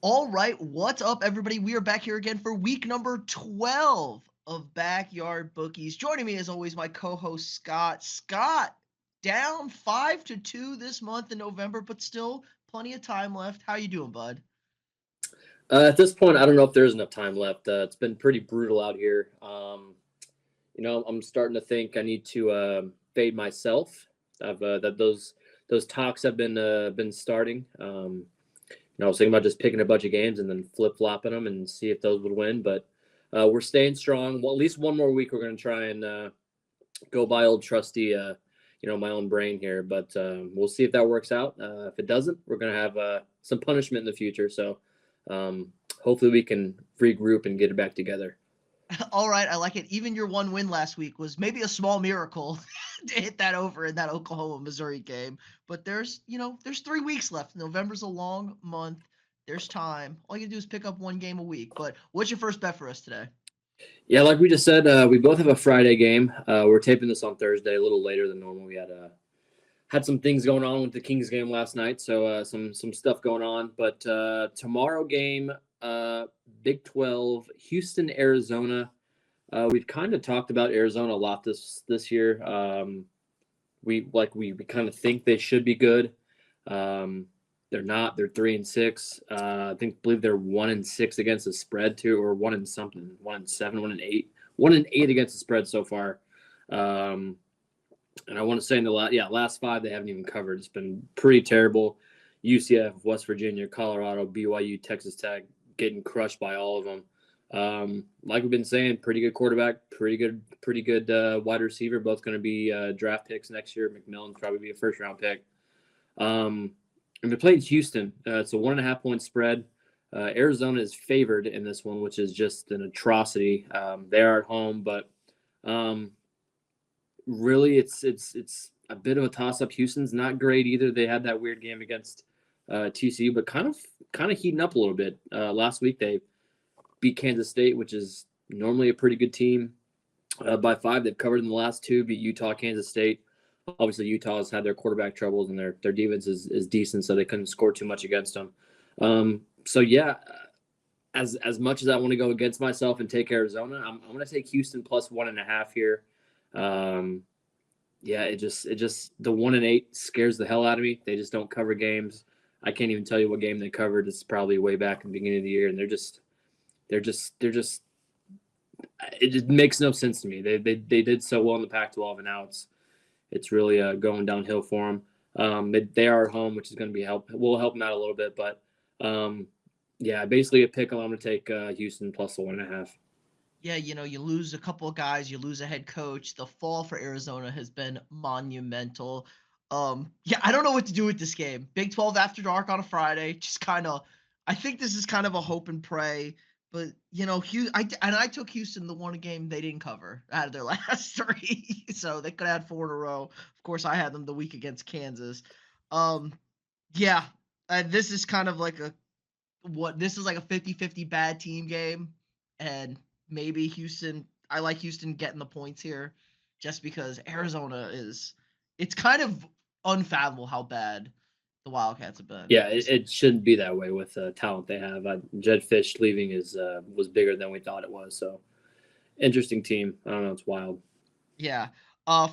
All right, what's up, everybody? We are back here again for week number 12 of Backyard Bookies. Joining me, as always, my co-host Scott. Scott, down 5-2 this month in November, but still plenty of time left. How you doing, bud? At this point, I don't know if there's enough time left. It's been pretty brutal out here. I'm starting to think I need to fade myself. I've that those talks have been starting. I was thinking about just picking a bunch of games and then flip flopping them and see if those would win. But we're staying strong. Well, at least one more week, we're going to try and go by old trusty, my own brain here. But we'll see if that works out. If it doesn't, we're going to have some punishment in the future. So hopefully we can regroup and get it back together. All right, I like it. Even your one win last week was maybe a small miracle to hit that over in that Oklahoma Missouri game. But there's 3 weeks left. November's a long month. There's time. All you do is pick up one game a week. But what's your first bet for us today? Yeah, like we just said, we both have a Friday game. We're taping this on Thursday, a little later than normal. We had some things going on with the Kings game last night, so some stuff going on. But tomorrow game, Big 12, Houston, Arizona. We've kind of talked about Arizona a lot this year. We kind of think they should be good. They're not. They're 3-6. Believe they're 1-6 against the spread too, or 1-7, 1-8, 1-8 against the spread so far. And I want to say in the last five they haven't even covered. It's been pretty terrible. UCF, West Virginia, Colorado, BYU, Texas Tech, getting crushed by all of them. Like we've been saying, pretty good quarterback, pretty good wide receiver. Both going to be draft picks next year. McMillan's probably be a first round pick. And they're playing Houston. It's a 1.5-point spread. Arizona is favored in this one, which is just an atrocity. They are at home, but really, it's a bit of a toss-up. Houston's not great either. They had that weird game against TCU, but kind of heating up a little bit. Last week they beat Kansas State, which is normally a pretty good team, by 5. They've covered in the last 2, beat Utah, Kansas State. Obviously, Utah has had their quarterback troubles, and their defense is decent, so they couldn't score too much against them. So yeah, as much as I want to go against myself and take Arizona, I'm going to take Houston plus 1.5 here. It just the 1-8 scares the hell out of me. They just don't cover games. I can't even tell you what game they covered. It's probably way back in the beginning of the year, and they're just. It just makes no sense to me. They did so well in the Pac-12, and now it's really going downhill for them. They are at home, which is going to be will help them out a little bit, but basically a pick. I'm going to take Houston plus the 1.5. Yeah, you lose a couple of guys, you lose a head coach. The fall for Arizona has been monumental. I don't know what to do with this game. Big 12 after dark on a Friday. Just kind of, I think this is kind of a hope and pray. But I took Houston the one game they didn't cover out of their last 3, so they could have had 4 in a row. Of course, I had them the week against Kansas. Yeah, this is kind of like this is like a 50-50 bad team game, and maybe Houston. I like Houston getting the points here, just because Arizona it's kind of unfathomable how bad the Wildcats have been. Yeah, it shouldn't be that way with the talent they have. Jed Fish leaving was bigger than we thought it was. So interesting team. I don't know. It's wild. Yeah.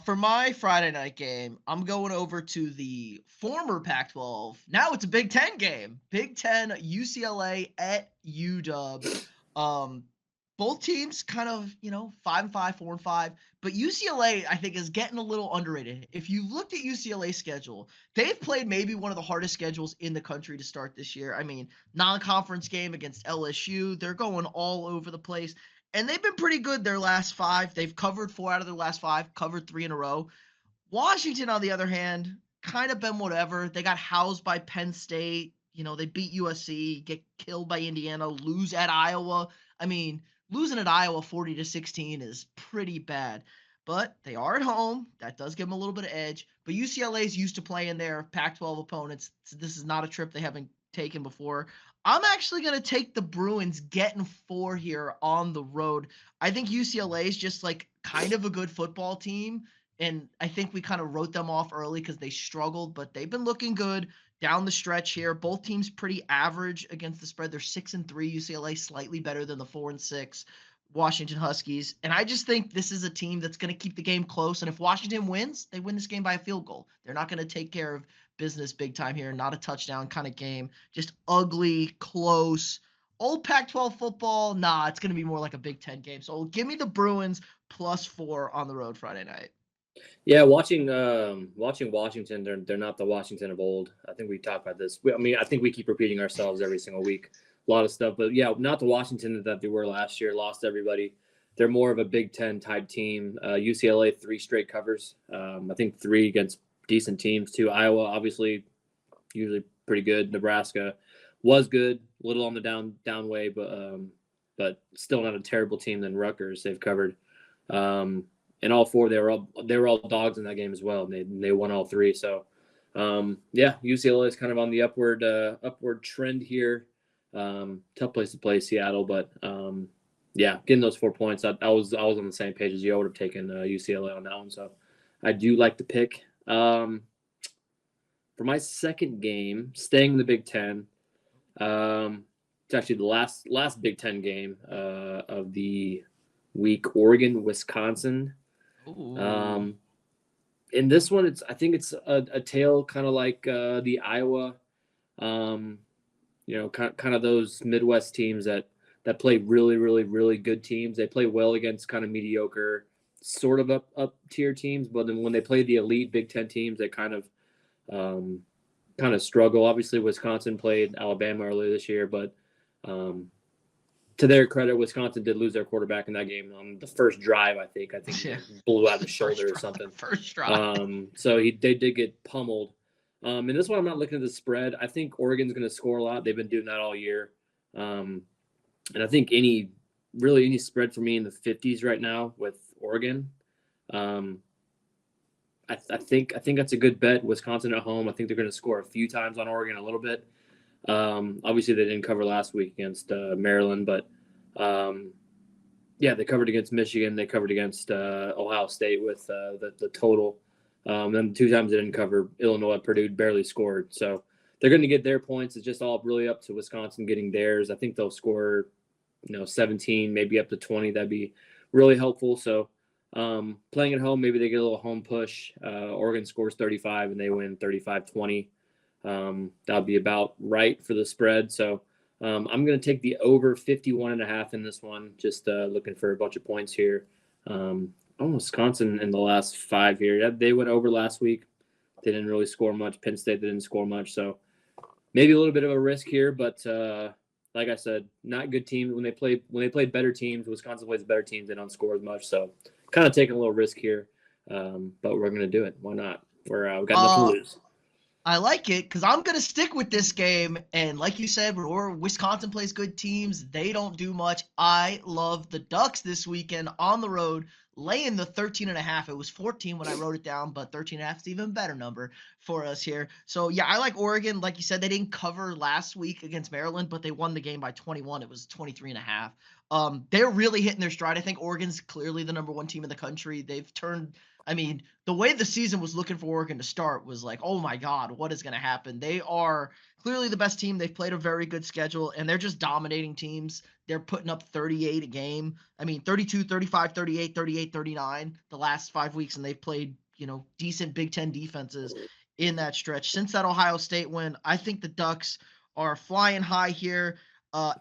For my Friday night game, I'm going over to the former Pac-12. Now it's a Big Ten game. Big Ten, UCLA at UW. Both teams kind of, 5-5, 4-5. But UCLA, I think, is getting a little underrated. If you looked at UCLA's schedule, they've played maybe one of the hardest schedules in the country to start this year. I mean, non-conference game against LSU. They're going all over the place. And they've been pretty good their last 5. They've covered 4 out of their last 5, covered 3 in a row. Washington, on the other hand, kind of been whatever. They got housed by Penn State. They beat USC, get killed by Indiana, lose at Iowa. I mean, losing at Iowa 40-16 is pretty bad. But they are at home. That does give them a little bit of edge. But UCLA is used to playing their Pac-12 opponents. So this is not a trip they haven't taken before. I'm actually going to take the Bruins getting 4 here on the road. I think UCLA is just like kind of a good football team. And I think we kind of wrote them off early because they struggled, but they've been looking good. down the stretch here. Both teams pretty average against the spread. They're 6-3. UCLA slightly better than the 4-6 Washington Huskies. And I just think this is a team that's going to keep the game close. And if Washington wins, they win this game by a field goal. They're not going to take care of business big time here. Not a touchdown kind of game. Just ugly, close. Old Pac-12 football, nah, it's going to be more like a Big Ten game. So give me the Bruins +4 on the road Friday night. Yeah, watching Washington, they're not the Washington of old. I think we talked about this. I mean, I think we keep repeating ourselves every single week. A lot of stuff, but yeah, not the Washington that they were last year. Lost everybody. They're more of a Big Ten type team. UCLA 3 straight covers. I think 3 against decent teams too. Iowa obviously usually pretty good. Nebraska was good, a little on the down way, but still not a terrible team than Rutgers they've covered. And all 4 they were all dogs in that game as well. And they won all 3. So yeah, UCLA is kind of on the upward trend here. Tough place to play, Seattle, but yeah, getting those 4 points. I was on the same page as you. I would have taken UCLA on that one. So I do like the pick. For my second game, staying in the Big Ten. It's actually the last Big Ten game of the week. Oregon, Wisconsin. Ooh. In this one, I think it's a tale kind of like the Iowa, kind of those Midwest teams that play really, really, really good teams. They play well against kind of mediocre, sort of up tier teams, but then when they play the elite Big Ten teams, they kind of struggle. Obviously, Wisconsin played Alabama earlier this year, but to their credit, Wisconsin did lose their quarterback in that game on the first drive. I think Yeah. he blew out his shoulder or something. First drive. So they did get pummeled. And this one, I'm not looking at the spread. I think Oregon's going to score a lot. They've been doing that all year. And I think any spread for me in the 50s right now with Oregon. I think that's a good bet. Wisconsin at home. I think they're going to score a few times on Oregon a little bit. Obviously, they didn't cover last week against Maryland, but yeah, they covered against Michigan. They covered against Ohio State with the total. Then 2 times they didn't cover. Illinois, Purdue barely scored. So they're going to get their points. It's just all really up to Wisconsin getting theirs. I think they'll score, 17, maybe up to 20. That'd be really helpful. So playing at home, maybe they get a little home push. Oregon scores 35 and they win 35-20. That'll be about right for the spread. So I'm going to take the over 51.5 in this one. Just looking for a bunch of points here. Wisconsin in the last 5 here. They went over last week. They didn't really score much. Penn State didn't score much. So maybe a little bit of a risk here, but like I said, not good teams. When they played better teams, Wisconsin plays better teams. They don't score as much. So kind of taking a little risk here, but we're going to do it. Why not? We've got nothing to lose. I like it because I'm going to stick with this game. And like you said, Wisconsin plays good teams. They don't do much. I love the Ducks this weekend on the road, laying the 13.5. It was 14 when I wrote it down, but 13.5 is even better number for us here. So, yeah, I like Oregon. Like you said, they didn't cover last week against Maryland, but they won the game by 21. It was 23.5. They're really hitting their stride. I think Oregon's clearly the number 1 team in the country. They've turned – I mean, the way the season was looking for Oregon to start was like, oh my God, what is going to happen? They are clearly the best team. They've played a very good schedule, and they're just dominating teams. They're putting up 38 a game. I mean, 32, 35, 38, 38, 39 the last 5 weeks, and they've played, decent Big Ten defenses in that stretch. Since that Ohio State win, I think the Ducks are flying high here.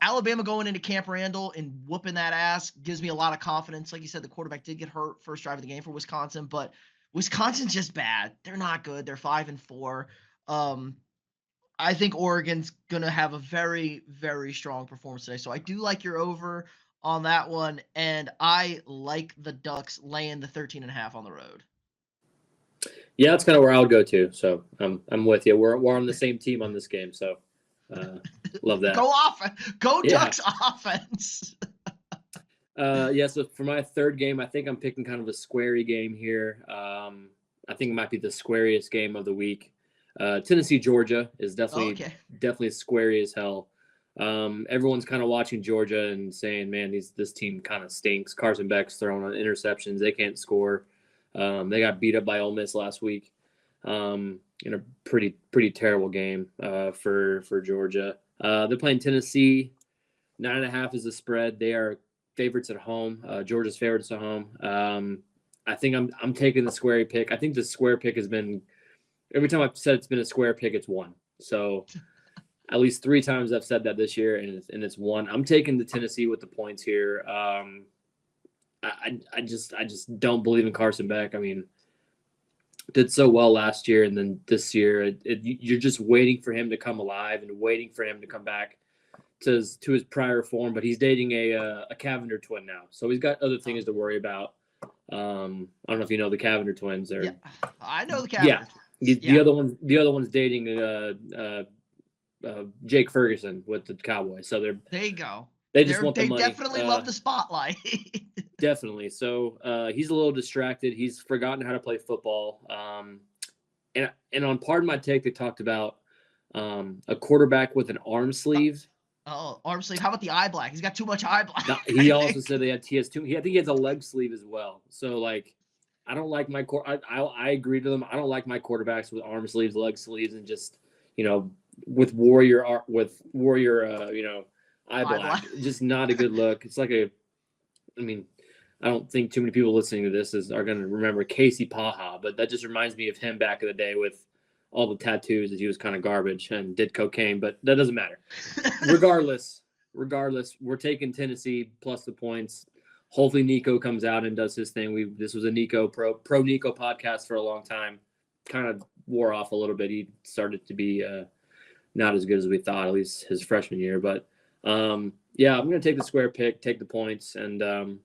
Alabama going into Camp Randall and whooping that ass gives me a lot of confidence. Like you said, the quarterback did get hurt first drive of the game for Wisconsin, but Wisconsin's just bad. They're not good. They're 5-4. I think Oregon's going to have a very, very strong performance today. So I do like your over on that one, and I like the Ducks laying the 13.5 on the road. Yeah, that's kind of where I would go to. So I'm with you. We're on the same team on this game. So love that. Go Ducks offense. Yeah, so for my third game, I think I'm picking kind of a squarey game here. I think it might be the squariest game of the week. Tennessee, Georgia is definitely squarey as hell. Everyone's kind of watching Georgia and saying, man, this team kind of stinks. Carson Beck's throwing on interceptions. They can't score. They got beat up by Ole Miss last week. in a pretty terrible game for Georgia. They're playing Tennessee. 9.5 is the spread. They are favorites at home. Georgia's favorites at home. I think I'm taking the square pick. I think the square pick has been every time I've said it's been a square pick, it's won. So at least 3 times I've said that this year, and it's won. I'm taking the Tennessee with the points here. I just don't believe in Carson Beck. I mean, did so well last year, and then this year, you're just waiting for him to come alive and waiting for him to come back to his prior form. But he's dating a Cavender twin now, so he's got other things to worry about. I don't know if you know the Cavender twins. Yeah, I know the Yeah, Cavaliers. the other one's dating Jake Ferguson with the Cowboys. So there you go. They just want the They money. definitely love the spotlight. Definitely. So he's a little distracted. He's forgotten how to play football. And on Pardon My Take, they talked about a quarterback with an arm sleeve. Oh, arm sleeve. How about the eye black? He's got too much eye black. No, he also said he has too. I think he has a leg sleeve as well. So like, I don't like my I agree to them. I don't like my quarterbacks with arm sleeves, leg sleeves, and just with warrior eye black. Just not a good look. It's like I mean, I don't think too many people listening to this are going to remember Casey Paha, but that just reminds me of him back in the day with all the tattoos that he was kind of garbage and did cocaine, but that doesn't matter. Regardless, we're taking Tennessee plus the points. Hopefully Nico comes out and does his thing. This was a Nico pro Nico podcast for a long time. Kind of wore off a little bit. He started to be not as good as we thought, at least his freshman year. But yeah, I'm going to take the square pick, take the points, and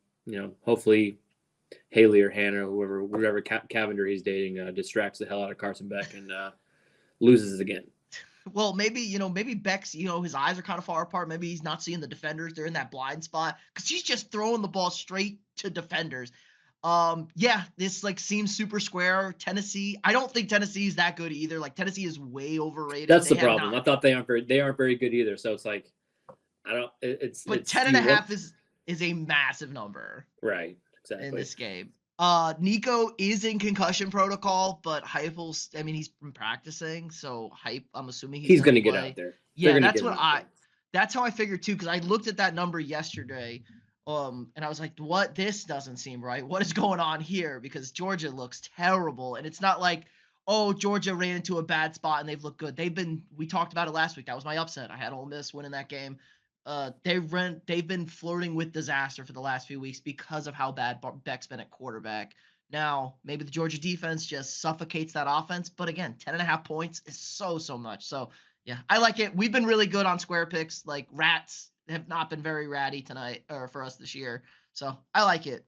hopefully Haley or Hannah, whoever Cavender he's dating, distracts the hell out of Carson Beck and loses again. Well, maybe Beck's, his eyes are kind of far apart. Maybe he's not seeing the defenders. They're in that blind spot because he's just throwing the ball straight to defenders. Yeah, this seems super square. Tennessee, I don't think Tennessee is that good either. Like Tennessee is way overrated. That's the problem. I thought they aren't very good either. So it's like, But 10.5 is a massive number. Right. Exactly. In this game. Nico is in concussion protocol, but Heupel's, he's been practicing, so I'm assuming he's going to get out there. Yeah, that's how I figured too, because I looked at that number yesterday, and I was like, what? This doesn't seem right. What is going on here? Because Georgia looks terrible, and it's not like, oh, Georgia ran into a bad spot and they've looked good. We talked about it last week. That was my upset. I had Ole Miss winning that game. They've been flirting with disaster for the last few weeks because of how bad Beck's been at quarterback. Now, maybe the Georgia defense just suffocates that offense, but again, 10.5 points is so much. So yeah, I like it. We've been really good on square picks. Like rats have not been very ratty tonight or for us this year. So I like it.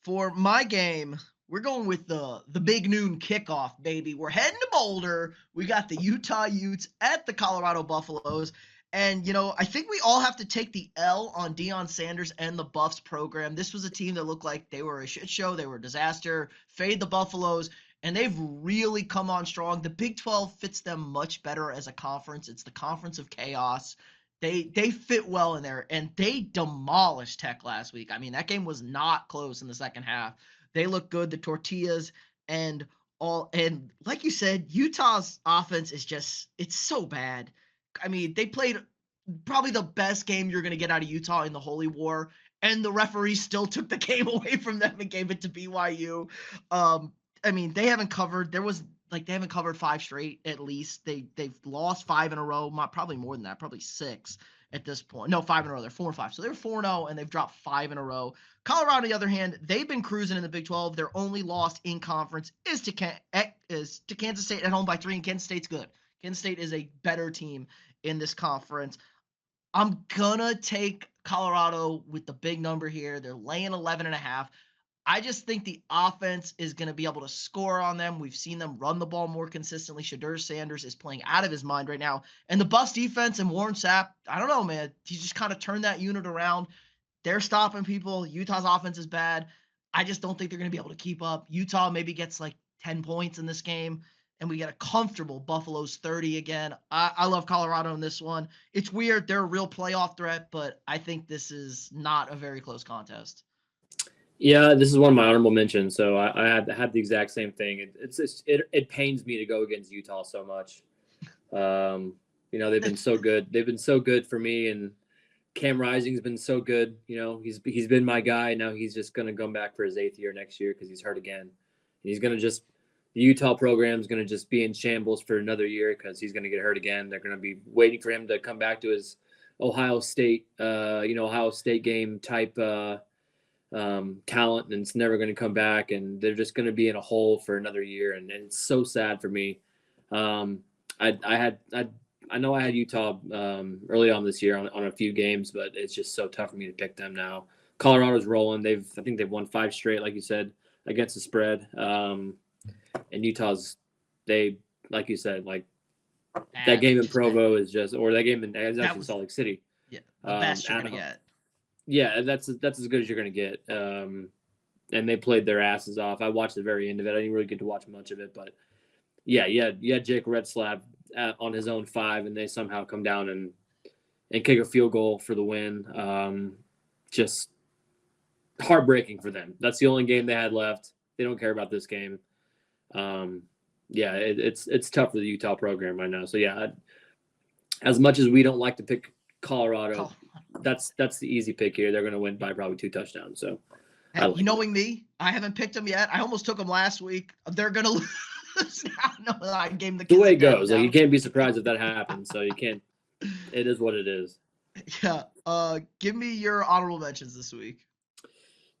For my game, we're going with the big noon kickoff, baby. We're heading to Boulder. We got the Utah Utes at the Colorado Buffaloes. And, I think we all have to take the L on Deion Sanders and the Buffs program. This was a team that looked like they were a shit show. They were a disaster. Fade the Buffaloes, and they've really come on strong. The Big 12 fits them much better as a conference. It's the conference of chaos. They fit well in there, and they demolished Tech last week. I mean, that game was not close in the second half. They look good. The tortillas and like you said, Utah's offense is it's so bad. I mean, they played probably the best game you're going to get out of Utah in the Holy War, and the referee still took the game away from them and gave it to BYU. I mean, they haven't covered. They haven't covered 5 straight at least. They've lost 5 in a row, probably more than that, probably 6 at this point. No, 5 in a row. They're 4-5. So they're 4-0 and they've dropped 5 in a row. Colorado, on the other hand, they've been cruising in the Big 12. Their only loss in conference is to Kansas State at home by 3, and Kansas State's good. Kansas State is a better team in this conference. I'm gonna take Colorado with the big number here. They're laying 11.5. I just think the offense is going to be able to score on them. We've seen them run the ball more consistently. Shedeur Sanders is playing out of his mind right now. And the Buffs defense and Warren Sapp, I don't know, man. He's just kind of turned that unit around. They're stopping people. Utah's offense is bad. I just don't think they're going to be able to keep up. Utah maybe gets 10 points in this game, and we get a comfortable Buffalo's 30 again. I love Colorado in this one. It's weird. They're a real playoff threat, but I think this is not a very close contest. Yeah, this is one of my honorable mentions. So I had the exact same thing. It pains me to go against Utah so much. Um, they've been so good. They've been so good for me, and Cam Rising's been so good. He's been my guy. Now he's just gonna come back for his 8th year next year because he's hurt again. And he's gonna just the Utah program's gonna just be in shambles for another year because he's gonna get hurt again. They're gonna be waiting for him to come back to his Ohio State game type talent, and it's never going to come back, and they're just going to be in a hole for another year, and it's so sad for me. Um, I know I had Utah early on this year on a few games, but it's just so tough for me to pick them now. Colorado's rolling. I think they've won 5 straight, like you said, against the spread. And Utah's, they, like you said, like that game in Provo is just, or that game in actually Salt Lake City. Yeah, the best you're gonna get. Yeah, that's as good as you're gonna get. And they played their asses off. I watched the very end of it. I didn't really get to watch much of it, but yeah, Jake Retzlaff on his own 5, and they somehow come down and kick a field goal for the win. Just heartbreaking for them. That's the only game they had left. They don't care about this game. It's tough for the Utah program right now. So yeah, as much as we don't like to pick Colorado, that's the easy pick here. They're going to win by probably 2 touchdowns. So, knowing me, I haven't picked them yet. I almost took them last week. They're going to lose. I gave the way it goes. Like, you can't be surprised if that happens. So you can't. It is what it is. Yeah. Give me your honorable mentions this week.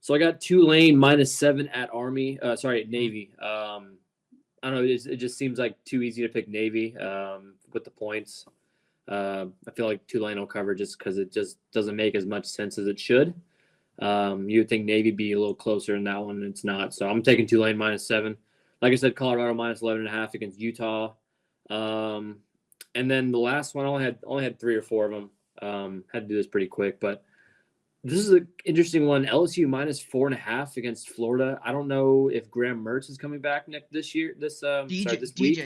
So I got Tulane -7 at Army. Navy. I don't know. It just seems like too easy to pick Navy with the points. I feel like Tulane will cover just because it just doesn't make as much sense as it should. You would think Navy be a little closer in that one, and it's not. So I'm taking Tulane -7. Like I said, Colorado -11.5 against Utah. And then the last one, I only had 3 or 4 of them. Had to do this pretty quick, but this is an interesting one. LSU -4.5 against Florida. I don't know if Graham Mertz is coming back this year. This week.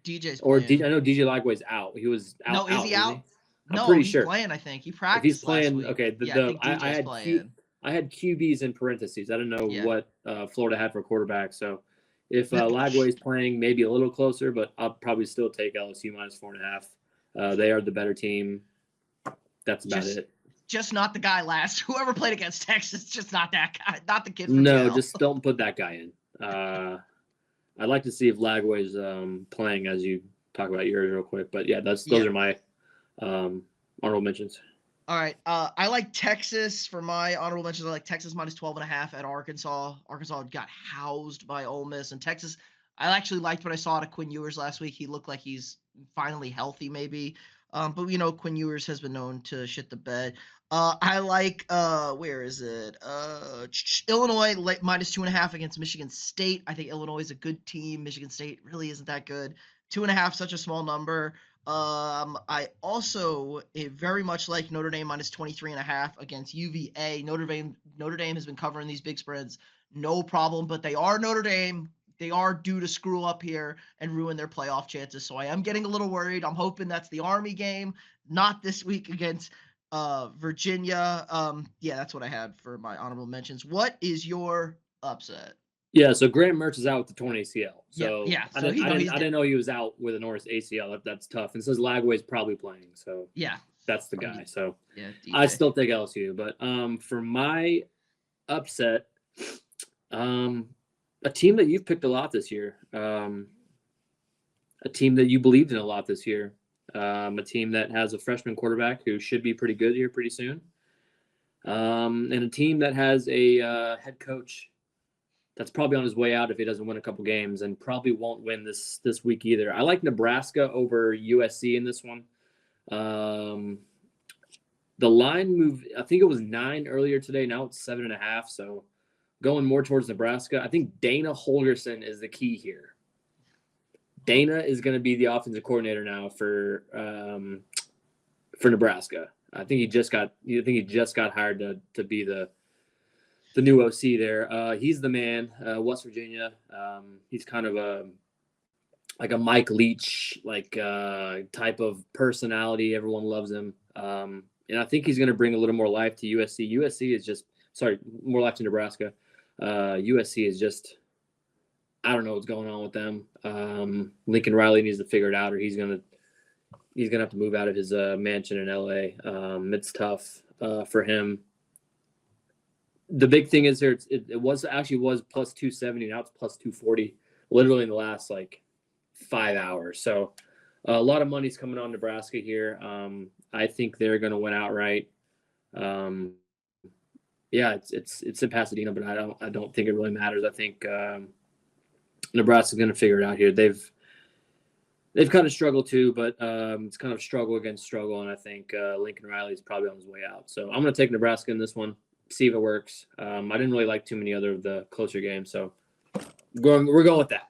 DJ's or playing. I know DJ Lagway's out. He was out. No, is he out? I'm pretty he's sure. playing. I think he practiced. If he's playing, last week. okay. I think DJ's playing. I had QBs in parentheses. I don't know what Florida had for quarterback. So if Lagway's playing, maybe a little closer, but I'll probably still take LSU -4.5. They are the better team. That's about it. Just not the guy last. Whoever played against Texas, just not that guy. Not the kid from No, Yale. Just don't put that guy in. I'd like to see if Lagway's playing as you talk about yours real quick. But yeah, those are my honorable mentions. All right. I like Texas for my honorable mentions. I like Texas -12.5 at Arkansas. Arkansas got housed by Ole Miss, and Texas. I actually liked what I saw out of Quinn Ewers last week. He looked like he's finally healthy, maybe. But Quinn Ewers has been known to shit the bed. I like where is it? Illinois -2.5 against Michigan State. I think Illinois is a good team. Michigan State really isn't that good. 2.5, such a small number. I also very much like Notre Dame -23.5 against UVA. Notre Dame has been covering these big spreads, no problem, but they are Notre Dame. They are due to screw up here and ruin their playoff chances. So I am getting a little worried. I'm hoping that's the Army game, not this week against Virginia. That's what I had for my honorable mentions. What is your upset? Yeah, so Graham Mertz is out with the torn ACL. So So I didn't know he was out with a Norris ACL. That's tough. And says Lagway's probably playing. So yeah, that's the guy. So DJ. I still take LSU. But for my upset, a team that you've picked a lot this year, a team that you believed in a lot this year, a team that has a freshman quarterback who should be pretty good here pretty soon, and a team that has a head coach that's probably on his way out if he doesn't win a couple games, and probably won't win this week either. I like Nebraska over USC in this one. The line moved, I think it was 9 earlier today. Now it's 7.5. So going more towards Nebraska. I think Dana Holgerson is the key here. Dana is going to be the offensive coordinator now for Nebraska. I think he just got hired to be the new OC there. He's the man. West Virginia. He's kind of a Mike Leach type of personality. Everyone loves him. And I think he's going to bring a little more life to USC. USC is more life to Nebraska. USC is just, I don't know what's going on with them. Lincoln Riley needs to figure it out, or he's gonna have to move out of his mansion in LA. It's tough for him. The big thing is here, it was plus 270, now it's plus 240, literally in the last like 5 hours. So a lot of money's coming on Nebraska here. I think they're going to win outright. Yeah, it's in Pasadena, but I don't think it really matters. I think Nebraska's going to figure it out here. They've kind of struggled too, but it's kind of struggle against struggle, and I think Lincoln Riley is probably on his way out. So I'm going to take Nebraska in this one, see if it works. I didn't really like too many other of the closer games, so we're going with that.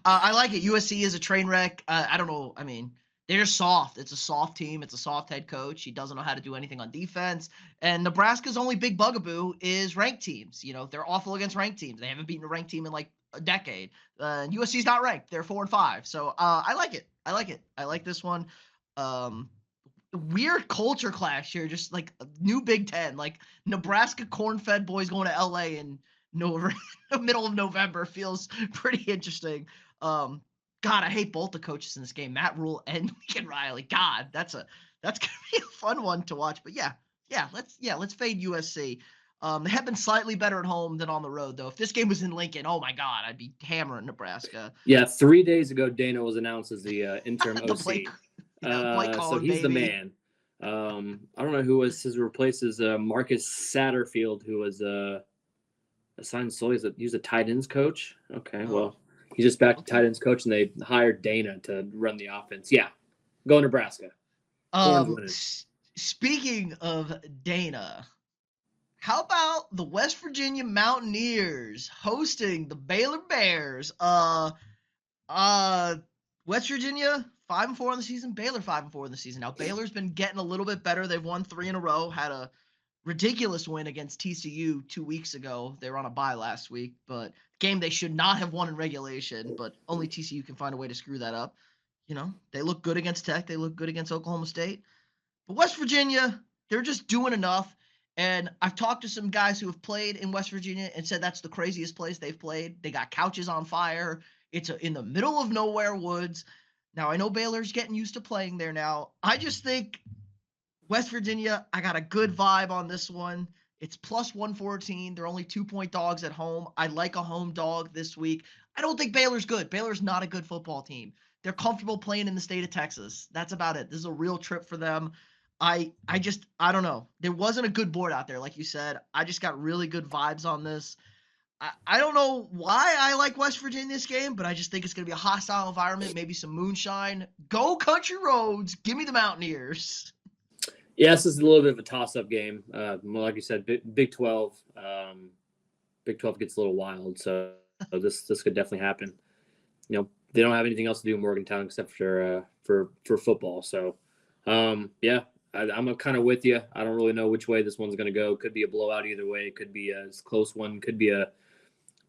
I like it. USC is a train wreck. I don't know. I mean, they're just soft. It's a soft team. It's a soft head coach. He doesn't know how to do anything on defense. And Nebraska's only big bugaboo is ranked teams. You know, they're awful against ranked teams. They haven't beaten a ranked team in like a decade. USC's not ranked. They're 4-5. So I like it. I like it. I like this one. Weird culture clash here. Just like a new Big Ten. Like Nebraska corn-fed boys going to LA in middle of November feels pretty interesting. God, I hate both the coaches in this game, Matt Rule and Lincoln Riley. God, that's gonna be a fun one to watch. But let's fade USC. They have been slightly better at home than on the road, though. If this game was in Lincoln, oh my God, I'd be hammering Nebraska. Yeah, 3 days ago, Dana was announced as the interim The OC. Blake So he's the man. I don't know who was his replaces Marcus Satterfield, who was assigned solely as he was a tight ends coach. Okay, well, he's just back to tight ends coach, and they hired Dana to run the offense. Yeah, go Nebraska. Speaking of Dana, how about the West Virginia Mountaineers hosting the Baylor Bears? West Virginia 5-4 in the season, Baylor 5-4 in the season. Now Baylor's been getting a little bit better. They've won 3 in a row. Had a ridiculous win against TCU 2 weeks ago. They were on a bye last week, but game they should not have won in regulation, but only TCU can find a way to screw that up. You know, they look good against Tech. They look good against Oklahoma State. But West Virginia, they're just doing enough. And I've talked to some guys who have played in West Virginia and said that's the craziest place they've played. They got couches on fire. It's in the middle of nowhere woods. Now, I know Baylor's getting used to playing there now. I just think West Virginia, I got a good vibe on this one. It's plus 114. They're only 2-point dogs at home. I like a home dog this week. I don't think Baylor's good. Baylor's not a good football team. They're comfortable playing in the state of Texas. That's about it. This is a real trip for them. I don't know. There wasn't a good board out there, like you said. I just got really good vibes on this. I don't know why I like West Virginia this game, but I just think it's going to be a hostile environment, maybe some moonshine. Go country roads. Give me the Mountaineers. Yeah, this is a little bit of a toss-up game. Like you said, Big 12. Big 12 gets a little wild, so this could definitely happen. You know, they don't have anything else to do in Morgantown except for football. So, yeah, I'm kind of with you. I don't really know which way this one's going to go. Could be a blowout either way. It could be a close one. Could be a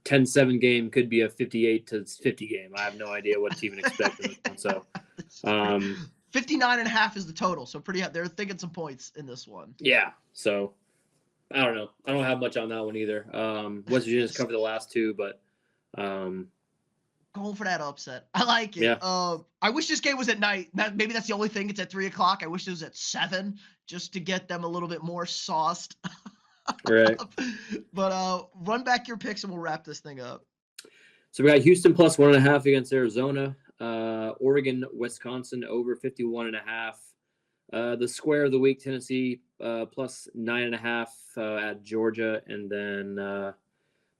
10-7 game. Could be a 58-50 game. I have no idea what to even expect in this one. So, 59.5 is the total. So they're thinking some points in this one. Yeah. So I don't know. I don't have much on that one either. West Virginia's covered the last 2, but going for that upset. I like it. Yeah. I wish this game was at night. Maybe that's the only thing. It's at 3:00. I wish it was at 7 just to get them a little bit more sauced. Right. But run back your picks and we'll wrap this thing up. So we got Houston plus 1.5 against Arizona. Oregon, Wisconsin over 51.5. The square of the week, Tennessee plus 9.5 at Georgia, and then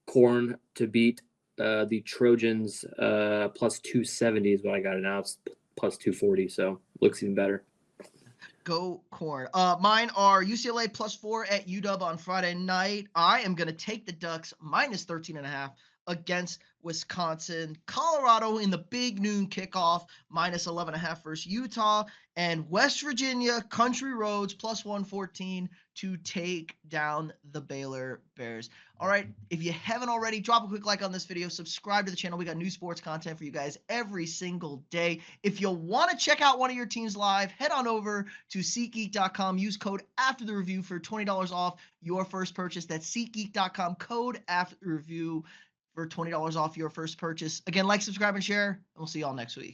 Corn to beat the Trojans plus 270 is what I got it now. It's plus 240, so looks even better. Go Corn. Mine are UCLA plus 4 at UW on Friday night. I am going to take the Ducks minus 13.5 against Wisconsin, Colorado in the big noon kickoff, minus 11.5 versus Utah, and West Virginia, Country Roads, plus 114 to take down the Baylor Bears. All right, if you haven't already, drop a quick like on this video, subscribe to the channel. We got new sports content for you guys every single day. If you want to check out one of your teams live, head on over to SeatGeek.com. Use code afterthereview for $20 off your first purchase. That's SeatGeek.com, code afterreview for $20 off your first purchase. Again, like, subscribe, and share, and we'll see y'all next week.